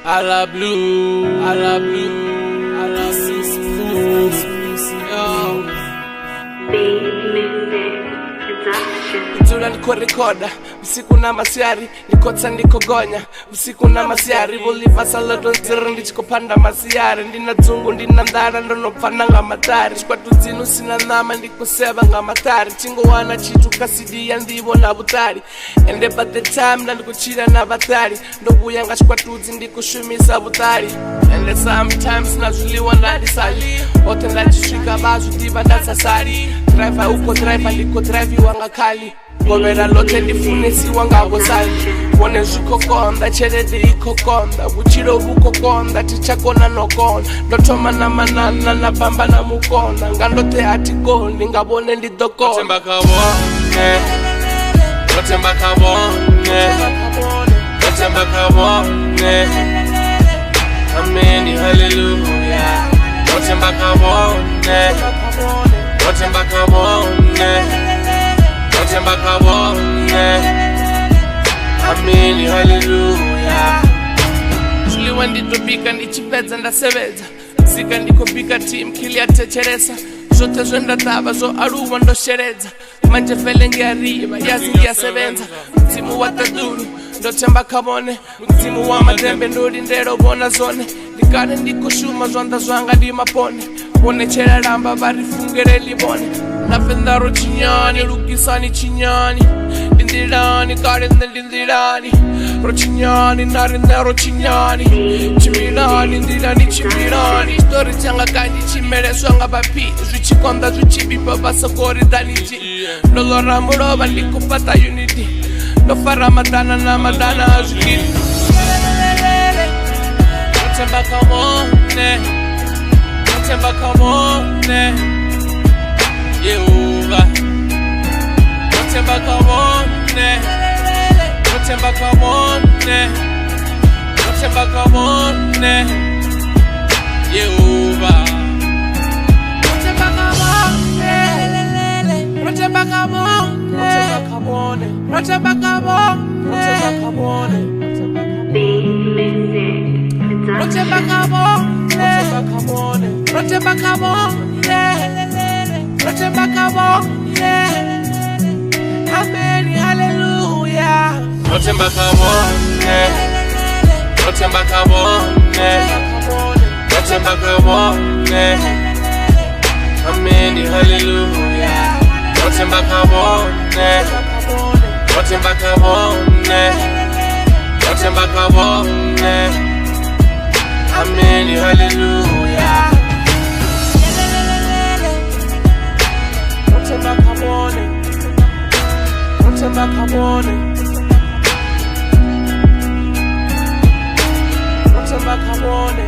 I love blue, I love blue, I love blue. Nzura niko rekoda, usiku na masiari, nikotsa nikogonya, usiku na masiari, boliva salado nzira ndichikopanda masiari, ndina dzungu ndina ndara ndonopfana nga matari, chikwatu dzinu sina nama ndikuseva nga matari, chingo wana chitu kasidi ya ndivo na butari, ende by the time ndikuchira na batari, ndobuya nga chikwatudzi ndikushumisa butari, ende sometimes nazviliwa ndadisali, ote ndachisvika bazvidiva ndasasari, driver uko driver ndiko drive wanga kali, govera lote ndifunisiwa ngavosali, wone zvikokonda cherede ikokonda, buchiro bukokonda tichakona nokona, ndotoma namanana napamba namukonda, ngandote hatigoni ngabone ndidokona. Notemba kabone, notemba kabone, notemba kabone, ameni hallelujah. Notemba kabone, notemba kabone, notemba kabone, ameni hallelujah. Chiliwa nditobika ndichipedza ndaseveza, sika ndikobika team kilia techeresa, zote zvendatava zo aruwa ndosheredza, manje fele ngiariva yazi ngiyasevenza, mzimu wa taduru ndotemba kabone, mzimu wa madembe ndori ndero bona zone, ndikane ndikoshuma zvanda zvanga ndimapone, bonechera ramba varifungere libone, nafendaro chinyani lukisani chinyani, dindirani kare ndindirani, rochinyani nari nero chinyani, chimirani ndirani chimirani, story changa kandi chimereswa nga papi, zvichikonda zvichibipa basokori daniji, nolora murova ndikupata unity, ndofara madana na madana azvikiri. Notemba kabone, notemba kabone, Yehova. Notemba kabone, notemba kabone, notemba kabone, Yehova. Notemba kabone, notemba kabone, notemba kabone, notemba kabone, notemba kabone, notemba kabone, notemba kabone, amen, hallelujah. Notemba kabone, notemba kabone, notemba kabone, amen, hallelujah. Notemba kabone, notemba kabone, notemba kabone, amen, hallelujah. Notemba kabone, notemba kabone, notemba kabone.